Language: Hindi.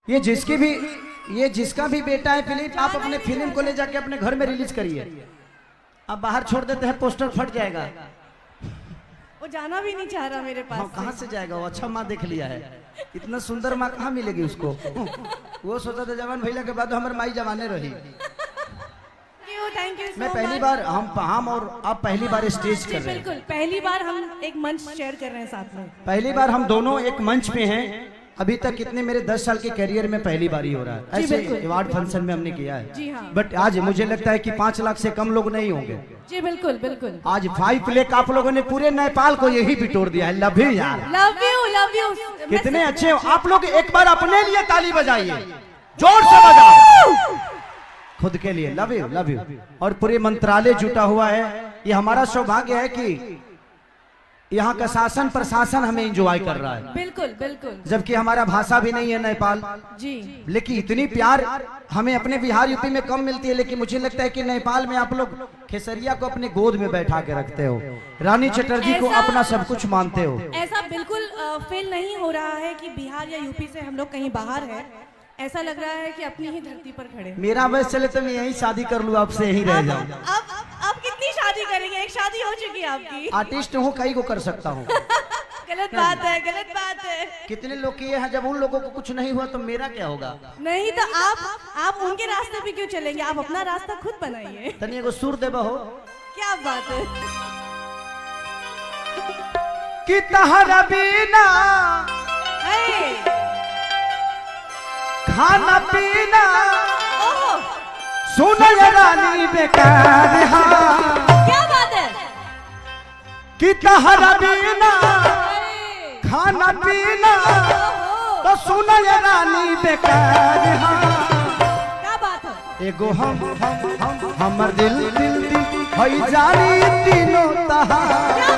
ये जिसका भी बेटा है फिलिप, आप अपने फिल्म को ले जाके अपने घर में रिलीज करिए। अब बाहर छोड़ देते हैं पोस्टर फट जाएगा। वो जाना भी नहीं चाह रहा मेरे पास। हाँ, कहाँ से जाएगा वो? अच्छा माँ देख लिया है, इतना सुंदर माँ कहाँ मिलेगी उसको? वो सोचा था जवान भैया के बाद हमारे माई जवाने रही। Thank you. मैं पहली बार हम और आप पहली बार स्टेज कर रहे हैं। बिल्कुल पहली बार हम एक मंच शेयर कर रहे हैं साथ में। पहली बार हम दोनों एक मंच पे हैं। अभी तक कितने मेरे 10 साल के करियर में पहली बार ही हो रहा है। ऐसे अवार्ड फंक्शन में हमने किया है। जी हाँ। बट आज मुझे लगता है कि 5 लाख से कम लोग नहीं होंगे। जी बिल्कुल बिल्कुल। आज 5 लाख आप लोगों ने पूरे नेपाल को यही बिटोर दिया है। लव यू यार, लव यू लव यू। कितने अच्छे हो आप लोग। एक बार अपने लिए ताली बजाइए, जोर से बजाओ खुद के लिए। Love you love you. और पूरे मंत्रालय जुटा हुआ है। ये हमारा सौभाग्य है कि यहाँ का शासन प्रशासन हमें एंजॉय कर रहा है। बिल्कुल बिल्कुल। जबकि हमारा भाषा भी नहीं है नेपाल जी, लेकिन इतनी प्यार हमें अपने बिहार यूपी में कम मिलती है। लेकिन मुझे लगता है कि नेपाल में आप लोग खेसरिया को अपने गोद में बैठा के रखते हो, रानी चटर्जी को अपना सब कुछ मानते हो। ऐसा बिल्कुल फील नहीं हो रहा है कि बिहार या यूपी से हम लोग कहीं बाहर है। ऐसा लग रहा है कि अपनी ही धरती पर खड़े। मेरा बस चले तो मैं यही शादी कर लूँ, आपसे यही रह जाऊँ। अब कितनी शादी करेंगे? एक शादी हो चुकी है आपकी। आर्टिस्ट हूँ, कई को कर सकता हूँ। गलत बात है, गलत बात है। कितने लोग किए हैं, जब उन लोगों को कुछ नहीं हुआ तो मेरा क्या होगा? नहीं तो आप उनके रास्ते पे क्यों चलेंगे? आप अपना रास्ता खुद बनाइए। तनी एगो सुर देबा हो। क्या बात है कि तहरा बिना खाना पीना सुन रानी बेकार। क्या बात है कि तहरा बिना खाना पीना तो सुन रानी बेकार। क्या बात है? एगो हमर दिल दिल हई जानी तीनों तहार।